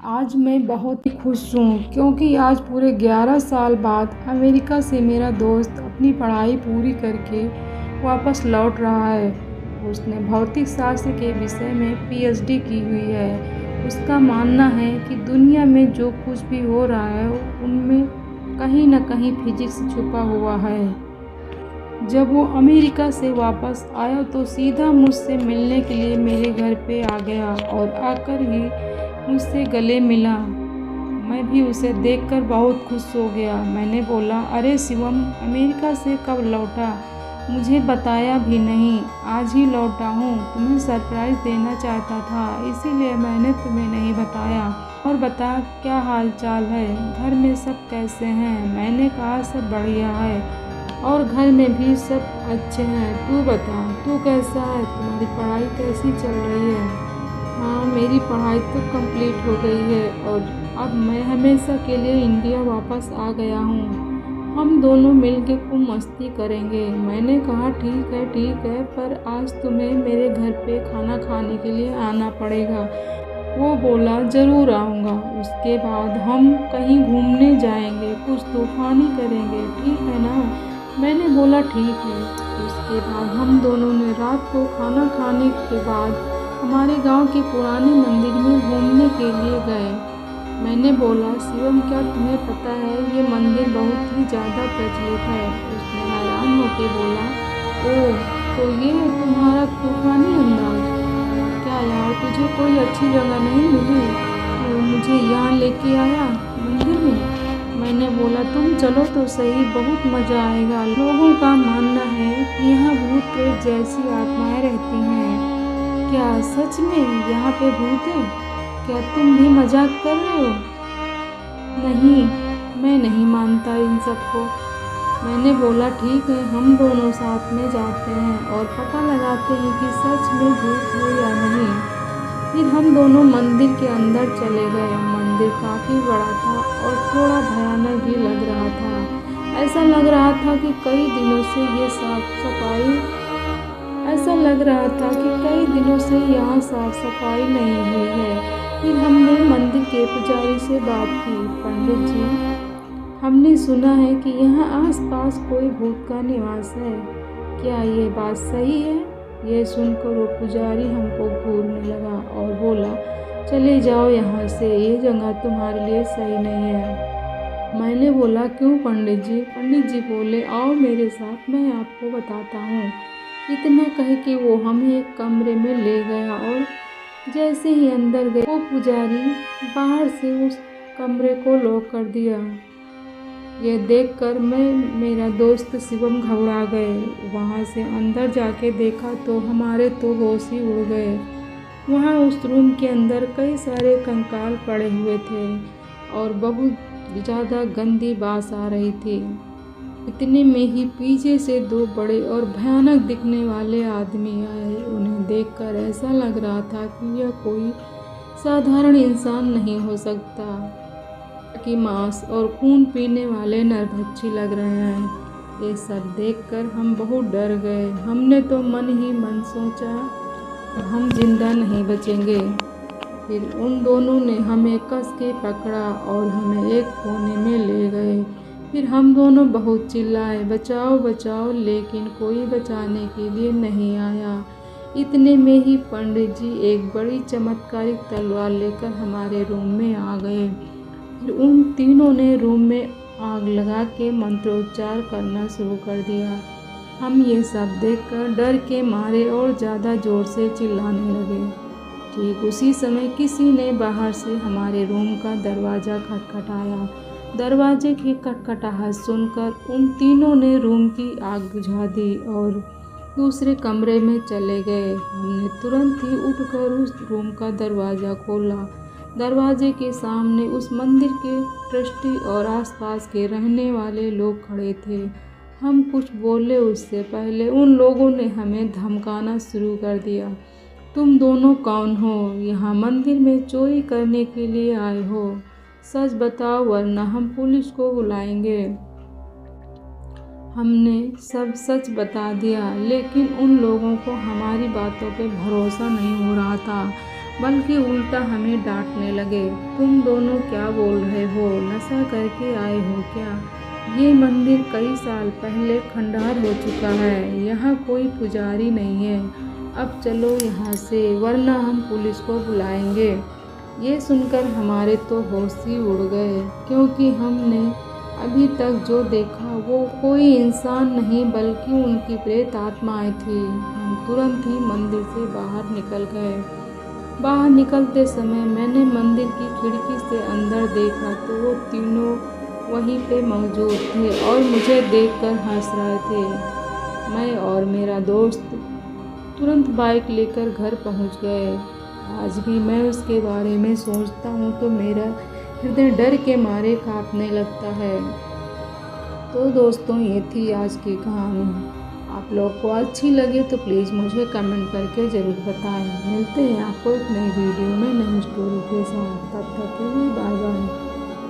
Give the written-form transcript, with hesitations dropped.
आज मैं बहुत ही खुश हूँ क्योंकि आज पूरे 11 साल बाद अमेरिका से मेरा दोस्त अपनी पढ़ाई पूरी करके वापस लौट रहा है। उसने भौतिक शास्त्र के विषय में पीएचडी की हुई है। उसका मानना है कि दुनिया में जो कुछ भी हो रहा है उनमें कहीं न कहीं फिजिक्स छुपा हुआ है। जब वो अमेरिका से वापस आया तो सीधा मुझसे मिलने के लिए मेरे घर पे आ गया और आकर ही मुझसे गले मिला। मैं भी उसे देखकर बहुत खुश हो गया। मैंने बोला, अरे शिवम, अमेरिका से कब लौटा? मुझे बताया भी नहीं। आज ही लौटा हूँ। तुम्हें सरप्राइज़ देना चाहता था, इसीलिए मैंने तुम्हें नहीं बताया। और बता, क्या हाल चाल है? घर में सब कैसे हैं? मैंने कहा, सब बढ़िया है और घर में भी सब अच्छे हैं। तू बता, तू कैसा है? तुम्हारी पढ़ाई कैसी चल रही है? हाँ, मेरी पढ़ाई तो कंप्लीट हो गई है और अब मैं हमेशा के लिए इंडिया वापस आ गया हूँ। हम दोनों मिलके खूब मस्ती करेंगे। मैंने कहा, ठीक है, पर आज तुम्हें मेरे घर पे खाना खाने के लिए आना पड़ेगा। वो बोला, ज़रूर आऊँगा। उसके बाद हम कहीं घूमने जाएंगे, कुछ तूफ़ानी करेंगे, ठीक है ना? मैंने बोला, ठीक है। उसके बाद हम दोनों ने रात को खाना खाने के बाद हमारे गांव के पुराने मंदिर में घूमने के लिए गए। मैंने बोला, शिवम, क्या तुम्हें पता है ये मंदिर बहुत ही ज़्यादा प्रचलित है? उसने हैरान होकर बोला, ओह, तो ये है तुम्हारा तूफानी अंदाज। क्या यार, तुझे कोई अच्छी जगह नहीं मिली तो मुझे यहाँ लेके आया मंदिर में? मैंने बोला, तुम चलो तो सही, बहुत मज़ा आएगा। लोगों का मानना है कि यहाँ भूत प्रेत जैसी आत्माएं रहती हैं। क्या सच में यहाँ पे भूत है? क्या तुम भी मजाक कर रहे हो? नहीं, मैं नहीं मानता इन सबको। मैंने बोला, ठीक है, हम दोनों साथ में जाते हैं और पता लगाते हैं कि सच में भूत है या नहीं। फिर हम दोनों मंदिर के अंदर चले गए। मंदिर काफ़ी बड़ा था और थोड़ा भयानक भी लग रहा था। ऐसा लग रहा था कि कई दिनों से यहाँ साफ सफाई नहीं हुई है। फिर हमने मंदिर के पुजारी से बात की, पंडित जी, हमने सुना है कि यहाँ आसपास कोई भूत का निवास है। क्या ये बात सही है? ये सुनकर वो पुजारी हमको घूरने लगा और बोला, चले जाओ यहाँ से, ये जगह तुम्हारे लिए सही नहीं है। मैंने बोला, क्यों पंडित जी? पंडित जी बोले, आओ मेरे साथ, मैं आपको बताता हूँ। इतना कह के वो हमें एक कमरे में ले गया और जैसे ही अंदर गए वो पुजारी बाहर से उस कमरे को लॉक कर दिया। ये देखकर मेरा दोस्त शिवम घबरा गए। वहाँ से अंदर जाके देखा तो हमारे तो होश ही उड़ गए। वहाँ उस रूम के अंदर कई सारे कंकाल पड़े हुए थे और बहुत ज़्यादा गंदी बास आ रही थी। इतने में ही पीछे से दो बड़े और भयानक दिखने वाले आदमी आए। उन्हें देखकर ऐसा लग रहा था कि यह कोई साधारण इंसान नहीं हो सकता, कि मांस और खून पीने वाले नरभक्षी लग रहे हैं। ये सब देखकर हम बहुत डर गए। हमने तो मन ही मन सोचा, हम जिंदा नहीं बचेंगे। फिर उन दोनों ने हमें कस के पकड़ा और हमें एक कोने में ले गए। फिर हम दोनों बहुत चिल्लाए, बचाओ बचाओ, लेकिन कोई बचाने के लिए नहीं आया। इतने में ही पंडित जी एक बड़ी चमत्कारिक तलवार लेकर हमारे रूम में आ गए। फिर उन तीनों ने रूम में आग लगा के मंत्रोच्चार करना शुरू कर दिया। हम ये सब देखकर डर के मारे और ज़्यादा ज़ोर से चिल्लाने लगे। ठीक उसी समय किसी ने बाहर से हमारे रूम का दरवाज़ा खटखटाया। दरवाजे की खटखटाहट सुनकर उन तीनों ने रूम की आग बुझा दी और दूसरे कमरे में चले गए। हमने तुरंत ही उठकर उस रूम का दरवाज़ा खोला। दरवाजे के सामने उस मंदिर के ट्रस्टी और आसपास के रहने वाले लोग खड़े थे। हम कुछ बोले उससे पहले उन लोगों ने हमें धमकाना शुरू कर दिया। तुम दोनों कौन हो? यहाँ मंदिर में चोरी करने के लिए आए हो? सच बताओ वरना हम पुलिस को बुलाएंगे। हमने सब सच बता दिया, लेकिन उन लोगों को हमारी बातों पे भरोसा नहीं हो रहा था। बल्कि उल्टा हमें डांटने लगे। तुम दोनों क्या बोल रहे हो? नशा करके आए हो क्या? ये मंदिर कई साल पहले खंडहर हो चुका है। यहाँ कोई पुजारी नहीं है। अब चलो यहाँ से, वरना हम पुलिस को बुलाएंगे। ये सुनकर हमारे तो होश ही उड़ गए, क्योंकि हमने अभी तक जो देखा वो कोई इंसान नहीं बल्कि उनकी प्रेत आत्माएं थी। हम तुरंत ही मंदिर से बाहर निकल गए। बाहर निकलते समय मैंने मंदिर की खिड़की से अंदर देखा तो वो तीनों वहीं पे मौजूद थे और मुझे देखकर हंस रहे थे। मैं और मेरा दोस्त तुरंत बाइक लेकर घर पहुंच गए। आज भी मैं उसके बारे में सोचता हूँ तो मेरा हृदय डर के मारे कांपने लगता है। तो दोस्तों, ये थी आज की कहानी। आप लोग को अच्छी लगे तो प्लीज़ मुझे कमेंट करके ज़रूर बताएं। मिलते हैं आपको एक नई वीडियो में नई स्टोरी के साथ। तब तक के लिए बाय बाय।